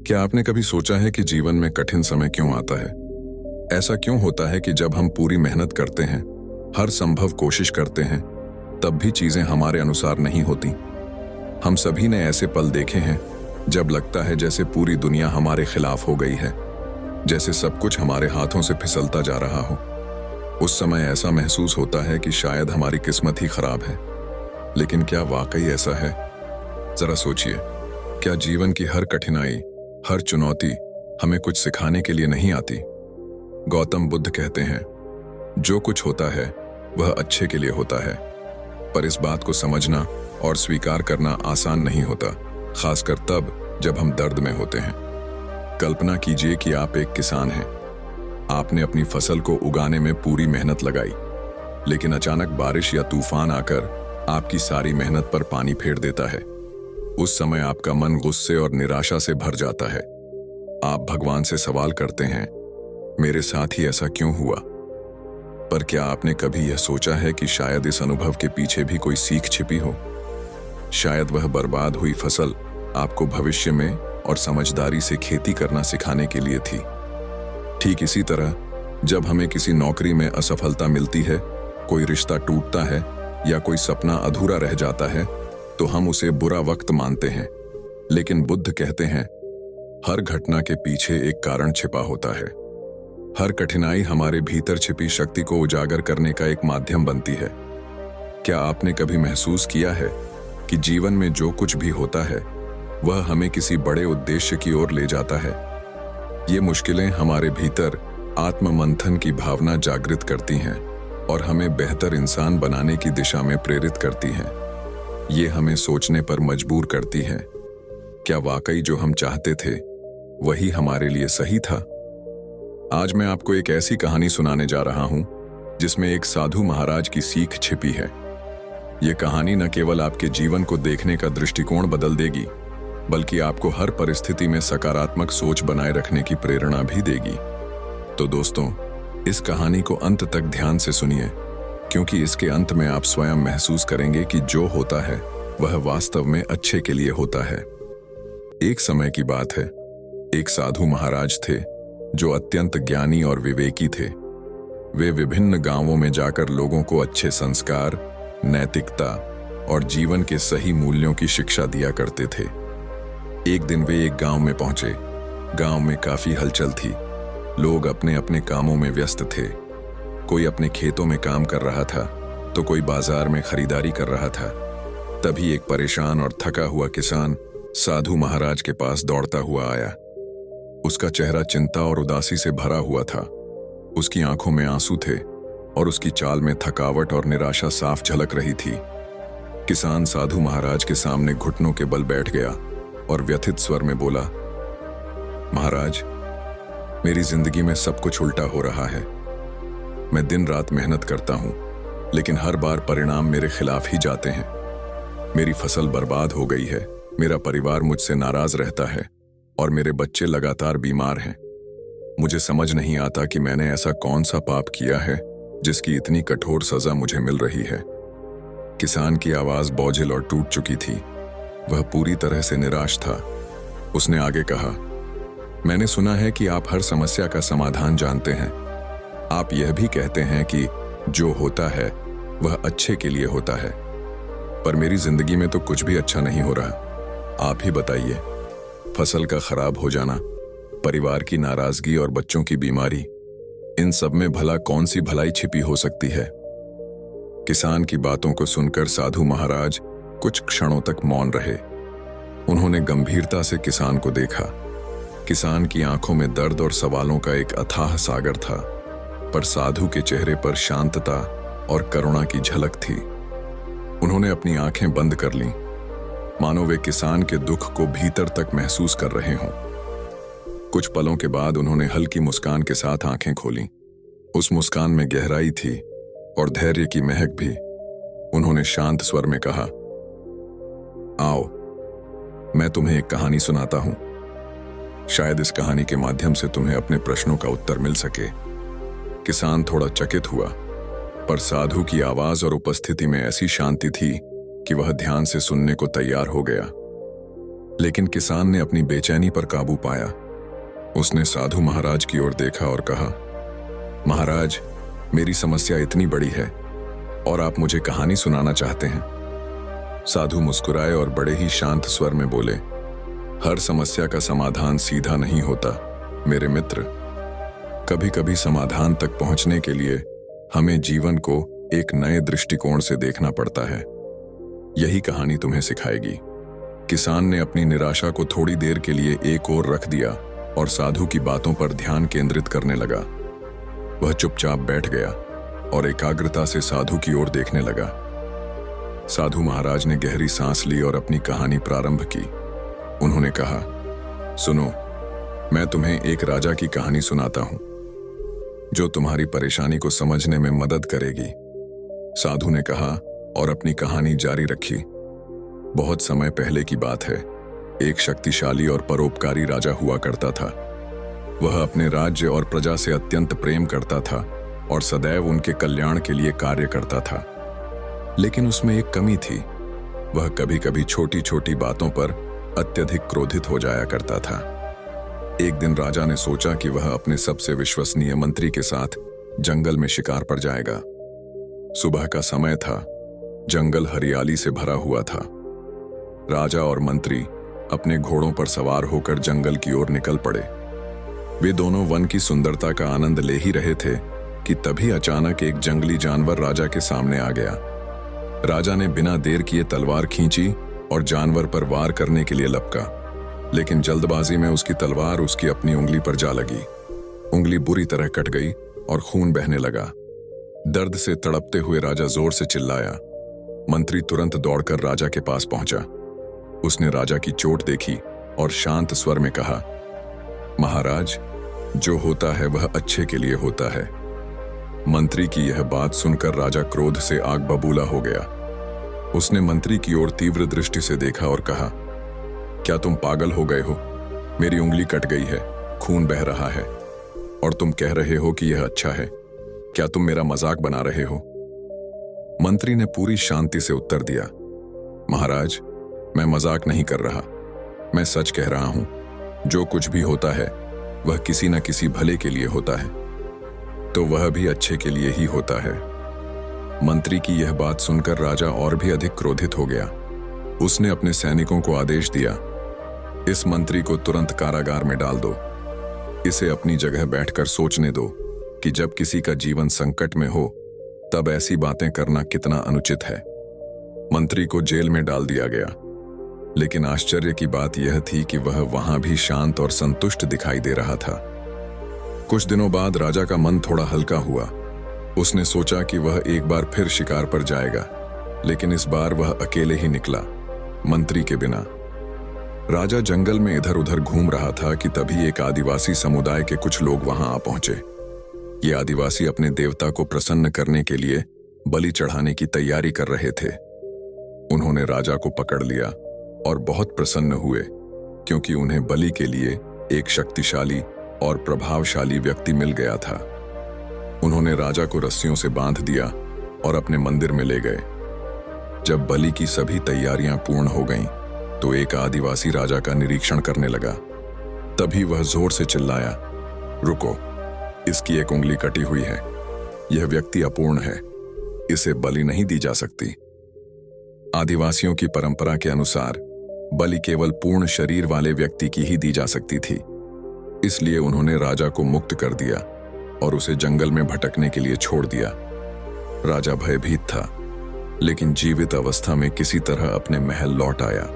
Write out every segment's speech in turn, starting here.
क्या आपने कभी सोचा है कि जीवन में कठिन समय क्यों आता है? ऐसा क्यों होता है कि जब हम पूरी मेहनत करते हैं, हर संभव कोशिश करते हैं, तब भी चीजें हमारे अनुसार नहीं होती? हम सभी ने ऐसे पल देखे हैं जब लगता है जैसे पूरी दुनिया हमारे खिलाफ हो गई है, जैसे सब कुछ हमारे हाथों से फिसलता जा रहा हो। उस समय ऐसा महसूस होता है कि शायद हमारी किस्मत ही खराब है। लेकिन क्या वाकई ऐसा है? जरा सोचिए, क्या जीवन की हर कठिनाई, हर चुनौती हमें कुछ सिखाने के लिए नहीं आती? गौतम बुद्ध कहते हैं, जो कुछ होता है वह अच्छे के लिए होता है। पर इस बात को समझना और स्वीकार करना आसान नहीं होता, खासकर तब जब हम दर्द में होते हैं। कल्पना कीजिए कि आप एक किसान हैं। आपने अपनी फसल को उगाने में पूरी मेहनत लगाई, लेकिन अचानक बारिश या तूफान आकर आपकी सारी मेहनत पर पानी फेर देता है। उस समय आपका मन गुस्से और निराशा से भर जाता है। आप भगवान से सवाल करते हैं, मेरे साथ ही ऐसा क्यों हुआ? पर क्या आपने कभी यह सोचा है कि शायद इस अनुभव के पीछे भी कोई सीख छिपी हो? शायद वह बर्बाद हुई फसल आपको भविष्य में और समझदारी से खेती करना सिखाने के लिए थी। ठीक इसी तरह जब हमें किसी नौकरी में असफलता मिलती है, कोई रिश्ता टूटता है या कोई सपना अधूरा रह जाता है, तो हम उसे बुरा वक्त मानते हैं। लेकिन बुद्ध कहते हैं, हर घटना के पीछे एक कारण छिपा होता है। हर कठिनाई हमारे भीतर छिपी शक्ति को उजागर करने का एक माध्यम बनती है। क्या आपने कभी महसूस किया है कि जीवन में जो कुछ भी होता है वह हमें किसी बड़े उद्देश्य की ओर ले जाता है? ये मुश्किलें हमारे भीतर आत्ममंथन की भावना जागृत करती हैं और हमें बेहतर इंसान बनाने की दिशा में प्रेरित करती हैं। ये हमें सोचने पर मजबूर करती हैं, क्या वाकई जो हम चाहते थे वही हमारे लिए सही था? आज मैं आपको एक ऐसी कहानी सुनाने जा रहा हूं जिसमें एक साधु महाराज की सीख छिपी है। ये कहानी न केवल आपके जीवन को देखने का दृष्टिकोण बदल देगी, बल्कि आपको हर परिस्थिति में सकारात्मक सोच बनाए रखने की प्रेरणा भी देगी। तो दोस्तों, इस कहानी को अंत तक ध्यान से सुनिए, क्योंकि इसके अंत में आप स्वयं महसूस करेंगे कि जो होता है वह वास्तव में अच्छे के लिए होता है। एक समय की बात है, एक साधु महाराज थे जो अत्यंत ज्ञानी और विवेकी थे। वे विभिन्न गांवों में जाकर लोगों को अच्छे संस्कार, नैतिकता और जीवन के सही मूल्यों की शिक्षा दिया करते थे। एक दिन वे एक गांव में पहुंचे। गांव में काफी हलचल थी। लोग अपने अपने कामों में व्यस्त थे। कोई अपने खेतों में काम कर रहा था तो कोई बाजार में खरीदारी कर रहा था। तभी एक परेशान और थका हुआ किसान साधु महाराज के पास दौड़ता हुआ आया। उसका चेहरा चिंता और उदासी से भरा हुआ था। उसकी आंखों में आंसू थे और उसकी चाल में थकावट और निराशा साफ झलक रही थी। किसान साधु महाराज के सामने घुटनों के बल बैठ गया और व्यथित स्वर में बोला, महाराज, मेरी जिंदगी में सब कुछ उल्टा हो रहा है। मैं दिन रात मेहनत करता हूं, लेकिन हर बार परिणाम मेरे खिलाफ ही जाते हैं। मेरी फसल बर्बाद हो गई है, मेरा परिवार मुझसे नाराज रहता है और मेरे बच्चे लगातार बीमार हैं। मुझे समझ नहीं आता कि मैंने ऐसा कौन सा पाप किया है जिसकी इतनी कठोर सजा मुझे मिल रही है। किसान की आवाज बोझिल और टूट चुकी थी। वह पूरी तरह से निराश था। उसने आगे कहा, मैंने सुना है कि आप हर समस्या का समाधान जानते हैं। आप यह भी कहते हैं कि जो होता है वह अच्छे के लिए होता है, पर मेरी जिंदगी में तो कुछ भी अच्छा नहीं हो रहा। आप ही बताइए, फसल का खराब हो जाना, परिवार की नाराजगी और बच्चों की बीमारी, इन सब में भला कौन सी भलाई छिपी हो सकती है? किसान की बातों को सुनकर साधु महाराज कुछ क्षणों तक मौन रहे। उन्होंने गंभीरता से किसान को देखा। किसान की आंखों में दर्द और सवालों का एक अथाह सागर था, पर साधु के चेहरे पर शांतता और करुणा की झलक थी। उन्होंने अपनी आंखें बंद कर लीं, मानो वे किसान के दुख को भीतर तक महसूस कर रहे हों। कुछ पलों के बाद उन्होंने हल्की मुस्कान के साथ आंखें खोलीं। उस मुस्कान में गहराई थी और धैर्य की महक भी। उन्होंने शांत स्वर में कहा, आओ, मैं तुम्हें एक कहानी सुनाता हूं। शायद इस कहानी के माध्यम से तुम्हें अपने प्रश्नों का उत्तर मिल सके। किसान थोड़ा चकित हुआ, पर साधु की आवाज और उपस्थिति में ऐसी शांति थी कि वह ध्यान से सुनने को तैयार हो गया। लेकिन किसान ने अपनी बेचैनी पर काबू पाया। उसने साधु महाराज की ओर देखा और कहा, महाराज, मेरी समस्या इतनी बड़ी है और आप मुझे कहानी सुनाना चाहते हैं। साधु मुस्कुराए और बड़े ही शांत स्वर में बोले, हर समस्या का समाधान सीधा नहीं होता मेरे मित्र। कभी कभी समाधान तक पहुंचने के लिए हमें जीवन को एक नए दृष्टिकोण से देखना पड़ता है। यही कहानी तुम्हें सिखाएगी। किसान ने अपनी निराशा को थोड़ी देर के लिए एक ओर रख दिया और साधु की बातों पर ध्यान केंद्रित करने लगा। वह चुपचाप बैठ गया और एकाग्रता से साधु की ओर देखने लगा। साधु महाराज ने गहरी सांस ली और अपनी कहानी प्रारंभ की। उन्होंने कहा, सुनो, मैं तुम्हें एक राजा की कहानी सुनाता हूं जो तुम्हारी परेशानी को समझने में मदद करेगी। साधु ने कहा और अपनी कहानी जारी रखी। बहुत समय पहले की बात है। एक शक्तिशाली और परोपकारी राजा हुआ करता था। वह अपने राज्य और प्रजा से अत्यंत प्रेम करता था और सदैव उनके कल्याण के लिए कार्य करता था। लेकिन उसमें एक कमी थी। वह कभी कभी छोटी छोटी बातों पर अत्यधिक क्रोधित हो जाया करता था। एक दिन राजा ने सोचा कि वह अपने सबसे विश्वसनीय मंत्री के साथ जंगल में शिकार पर जाएगा। सुबह का समय था। जंगल हरियाली से भरा हुआ था। राजा और मंत्री अपने घोड़ों पर सवार होकर जंगल की ओर निकल पड़े। वे दोनों वन की सुंदरता का आनंद ले ही रहे थे कि तभी अचानक एक जंगली जानवर राजा के सामने आ गया। राजा ने बिना देर किए तलवार खींची और जानवर पर वार करने के लिए लपका, लेकिन जल्दबाजी में उसकी तलवार उसकी अपनी उंगली पर जा लगी। उंगली बुरी तरह कट गई और खून बहने लगा। दर्द से तड़पते हुए राजा जोर से चिल्लाया। मंत्री तुरंत दौड़कर राजा के पास पहुंचा। उसने राजा की चोट देखी और शांत स्वर में कहा, महाराज, जो होता है वह अच्छे के लिए होता है। मंत्री की यह बात सुनकर राजा क्रोध से आग बबूला हो गया। उसने मंत्री की ओर तीव्र दृष्टि से देखा और कहा, क्या तुम पागल हो गए हो? मेरी उंगली कट गई है, खून बह रहा है और तुम कह रहे हो कि यह अच्छा है। क्या तुम मेरा मजाक बना रहे हो? मंत्री ने पूरी शांति से उत्तर दिया, महाराज, मैं मजाक नहीं कर रहा, मैं सच कह रहा हूं। जो कुछ भी होता है वह किसी न किसी भले के लिए होता है, तो वह भी अच्छे के लिए ही होता है। मंत्री की यह बात सुनकर राजा और भी अधिक क्रोधित हो गया। उसने अपने सैनिकों को आदेश दिया, इस मंत्री को तुरंत कारागार में डाल दो। इसे अपनी जगह बैठकर सोचने दो कि जब किसी का जीवन संकट में हो तब ऐसी बातें करना कितना अनुचित है। मंत्री को जेल में डाल दिया गया, लेकिन आश्चर्य की बात यह थी कि वह वहां भी शांत और संतुष्ट दिखाई दे रहा था। कुछ दिनों बाद राजा का मन थोड़ा हल्का हुआ। उसने सोचा कि वह एक बार फिर शिकार पर जाएगा, लेकिन इस बार वह अकेले ही निकला, मंत्री के बिना। राजा जंगल में इधर उधर घूम रहा था कि तभी एक आदिवासी समुदाय के कुछ लोग वहां आ पहुंचे। ये आदिवासी अपने देवता को प्रसन्न करने के लिए बलि चढ़ाने की तैयारी कर रहे थे। उन्होंने राजा को पकड़ लिया और बहुत प्रसन्न हुए, क्योंकि उन्हें बलि के लिए एक शक्तिशाली और प्रभावशाली व्यक्ति मिल गया था। उन्होंने राजा को रस्सियों से बांध दिया और अपने मंदिर में ले गए। जब बलि की सभी तैयारियां पूर्ण हो गईं, तो एक आदिवासी राजा का निरीक्षण करने लगा। तभी वह जोर से चिल्लाया, रुको, इसकी एक उंगली कटी हुई है। यह व्यक्ति अपूर्ण है, इसे बलि नहीं दी जा सकती। आदिवासियों की परंपरा के अनुसार बलि केवल पूर्ण शरीर वाले व्यक्ति की ही दी जा सकती थी। इसलिए उन्होंने राजा को मुक्त कर दिया और उसे जंगल में भटकने के लिए छोड़ दिया। राजा भयभीत था, लेकिन जीवित अवस्था में किसी तरह अपने महल लौट आया।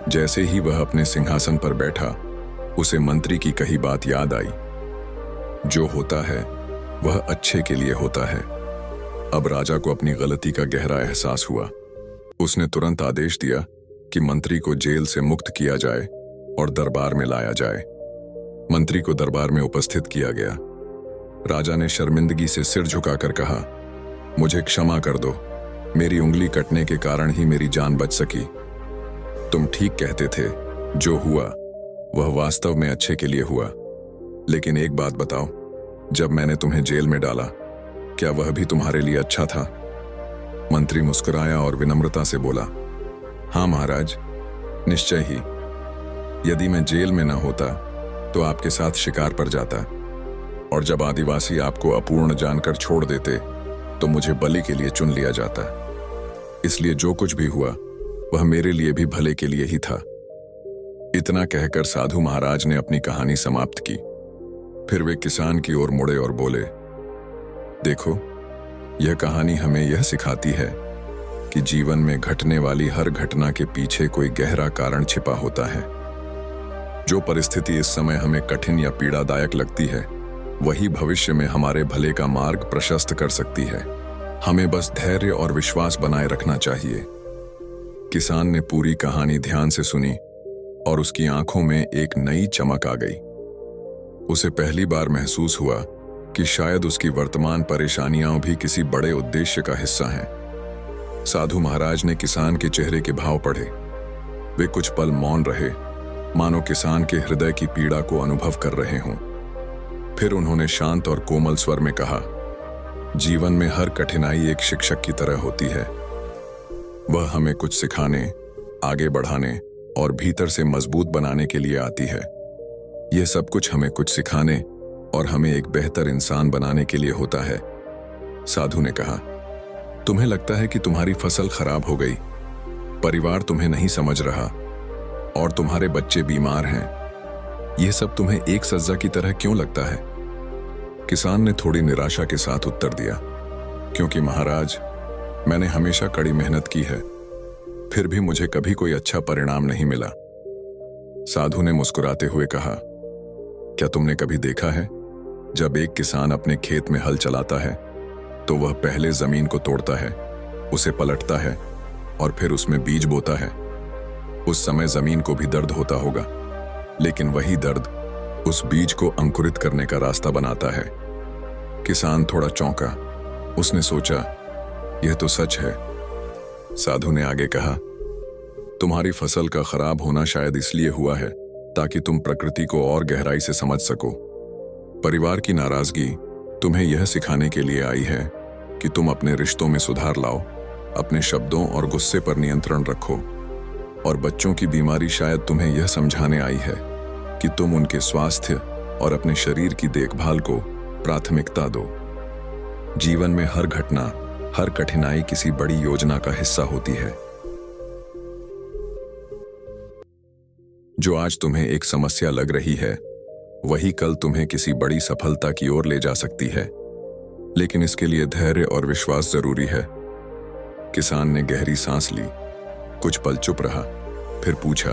जैसे ही वह अपने सिंहासन पर बैठा, उसे मंत्री की कही बात याद आई, जो होता है वह अच्छे के लिए होता है। अब राजा को अपनी गलती का गहरा एहसास हुआ। उसने तुरंत आदेश दिया कि मंत्री को जेल से मुक्त किया जाए और दरबार में लाया जाए। मंत्री को दरबार में उपस्थित किया गया। राजा ने शर्मिंदगी से सिर झुकाकर कहा, मुझे क्षमा कर दो, मेरी उंगली कटने के कारण ही मेरी जान बच सकी। तुम ठीक कहते थे, जो हुआ वह वास्तव में अच्छे के लिए हुआ। लेकिन एक बात बताओ, जब मैंने तुम्हें जेल में डाला, क्या वह भी तुम्हारे लिए अच्छा था? मंत्री मुस्कुराया और विनम्रता से बोला, हाँ महाराज, निश्चय ही, यदि मैं जेल में न होता तो आपके साथ शिकार पर जाता, और जब आदिवासी आपको अपूर्ण जानकर छोड़ देते तो मुझे बलि के लिए चुन लिया जाता। इसलिए जो कुछ भी हुआ वह मेरे लिए भी भले के लिए ही था। इतना कहकर साधु महाराज ने अपनी कहानी समाप्त की। फिर वे किसान की ओर मुड़े और बोले, देखो, यह कहानी हमें यह सिखाती है कि जीवन में घटने वाली हर घटना के पीछे कोई गहरा कारण छिपा होता है। जो परिस्थिति इस समय हमें कठिन या पीड़ादायक लगती है, वही भविष्य में हमारे भले का मार्ग प्रशस्त कर सकती है। हमें बस धैर्य और विश्वास बनाए रखना चाहिए। किसान ने पूरी कहानी ध्यान से सुनी और उसकी आंखों में एक नई चमक आ गई। उसे पहली बार महसूस हुआ कि शायद उसकी वर्तमान परेशानियां भी किसी बड़े उद्देश्य का हिस्सा हैं। साधु महाराज ने किसान के चेहरे के भाव पढ़े। वे कुछ पल मौन रहे, मानो किसान के हृदय की पीड़ा को अनुभव कर रहे हों। फिर उन्होंने शांत और कोमल स्वर में कहा, जीवन में हर कठिनाई एक शिक्षक की तरह होती है। वह हमें कुछ सिखाने, आगे बढ़ाने और भीतर से मजबूत बनाने के लिए आती है। यह सब कुछ हमें कुछ सिखाने और हमें एक बेहतर इंसान बनाने के लिए होता है। साधु ने कहा, तुम्हें लगता है कि तुम्हारी फसल खराब हो गई, परिवार तुम्हें नहीं समझ रहा और तुम्हारे बच्चे बीमार हैं। यह सब तुम्हें एक सज्जा की तरह क्यों लगता है? किसान ने थोड़ी निराशा के साथ उत्तर दिया, क्योंकि महाराज, मैंने हमेशा कड़ी मेहनत की है, फिर भी मुझे कभी कोई अच्छा परिणाम नहीं मिला। साधु ने मुस्कुराते हुए कहा, क्या तुमने कभी देखा है, जब एक किसान अपने खेत में हल चलाता है तो वह पहले जमीन को तोड़ता है, उसे पलटता है और फिर उसमें बीज बोता है। उस समय जमीन को भी दर्द होता होगा, लेकिन वही दर्द उस बीज को अंकुरित करने का रास्ता बनाता है। किसान थोड़ा चौंका। उसने सोचा, यह तो सच है। साधु ने आगे कहा, तुम्हारी फसल का खराब होना शायद इसलिए हुआ है ताकि तुम प्रकृति को और गहराई से समझ सको। परिवार की नाराजगी तुम्हें यह सिखाने के लिए आई है कि तुम अपने रिश्तों में सुधार लाओ, अपने शब्दों और गुस्से पर नियंत्रण रखो। और बच्चों की बीमारी शायद तुम्हें यह समझाने आई है कि तुम उनके स्वास्थ्य और अपने शरीर की देखभाल को प्राथमिकता दो। जीवन में हर घटना, हर कठिनाई किसी बड़ी योजना का हिस्सा होती है। जो आज तुम्हें एक समस्या लग रही है, वही कल तुम्हें किसी बड़ी सफलता की ओर ले जा सकती है। लेकिन इसके लिए धैर्य और विश्वास जरूरी है। किसान ने गहरी सांस ली, कुछ पल चुप रहा, फिर पूछा,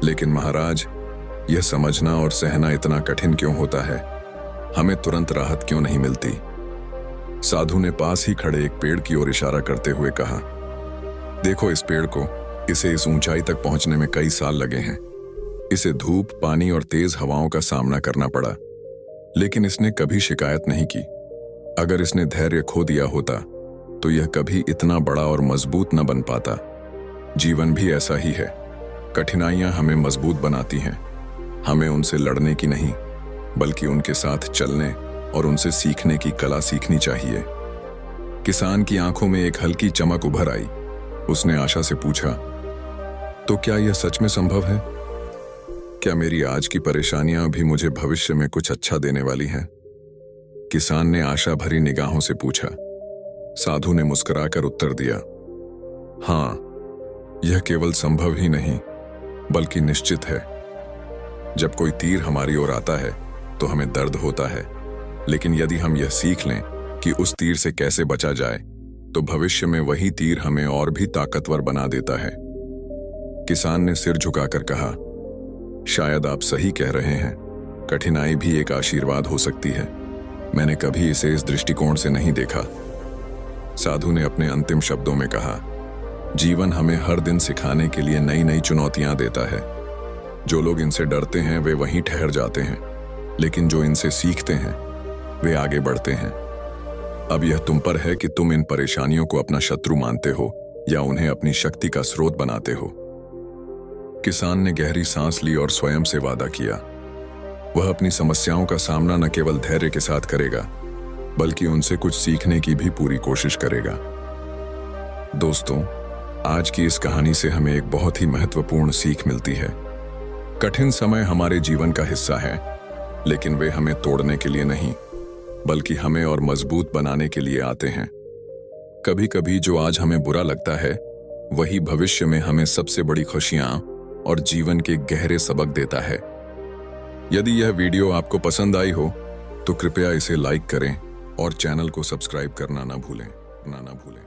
लेकिन महाराज, यह समझना और सहना इतना कठिन क्यों होता है? हमें तुरंत राहत क्यों नहीं मिलती? साधु ने पास ही खड़े एक पेड़ की ओर इशारा करते हुए कहा, देखो इस पेड़ को, इसे इस ऊंचाई तक पहुंचने में कई साल लगे हैं। इसे धूप, पानी और तेज हवाओं का सामना करना पड़ा, लेकिन इसने कभी शिकायत नहीं की। अगर इसने धैर्य खो दिया होता तो यह कभी इतना बड़ा और मजबूत न बन पाता। जीवन भी ऐसा ही है। कठिनाइयां हमें मजबूत बनाती हैं। हमें उनसे लड़ने की नहीं, बल्कि उनके साथ चलने और उनसे सीखने की कला सीखनी चाहिए। किसान की आंखों में एक हल्की चमक उभर आई। उसने आशा से पूछा, तो क्या यह सच में संभव है? क्या मेरी आज की परेशानियां भी मुझे भविष्य में कुछ अच्छा देने वाली हैं? किसान ने आशा भरी निगाहों से पूछा। साधु ने मुस्कुराकर उत्तर दिया, हां, यह केवल संभव ही नहीं, बल्कि निश्चित है। जब कोई तीर हमारी ओर आता है तो हमें दर्द होता है, लेकिन यदि हम यह सीख लें कि उस तीर से कैसे बचा जाए, तो भविष्य में वही तीर हमें और भी ताकतवर बना देता है। किसान ने सिर झुकाकर कहा, शायद आप सही कह रहे हैं। कठिनाई भी एक आशीर्वाद हो सकती है। मैंने कभी इसे इस दृष्टिकोण से नहीं देखा। साधु ने अपने अंतिम शब्दों में कहा, जीवन हमें हर दिन सिखाने के लिए नई नई चुनौतियां देता है। जो लोग इनसे डरते हैं वे वहीं ठहर जाते हैं, लेकिन जो इनसे सीखते हैं वे आगे बढ़ते हैं। अब यह तुम पर है कि तुम इन परेशानियों को अपना शत्रु मानते हो या उन्हें अपनी शक्ति का स्रोत बनाते हो। किसान ने गहरी सांस ली और स्वयं से वादा किया, वह अपनी समस्याओं का सामना न केवल धैर्य के साथ करेगा, बल्कि उनसे कुछ सीखने की भी पूरी कोशिश करेगा। दोस्तों, आज की इस कहानी से हमें एक बहुत ही महत्वपूर्ण सीख मिलती है। कठिन समय हमारे जीवन का हिस्सा है, लेकिन वे हमें तोड़ने के लिए नहीं, बल्कि हमें और मजबूत बनाने के लिए आते हैं। कभी कभी जो आज हमें बुरा लगता है, वही भविष्य में हमें सबसे बड़ी खुशियां और जीवन के गहरे सबक देता है। यदि यह वीडियो आपको पसंद आई हो, तो कृपया इसे लाइक करें और चैनल को सब्सक्राइब करना ना भूलें।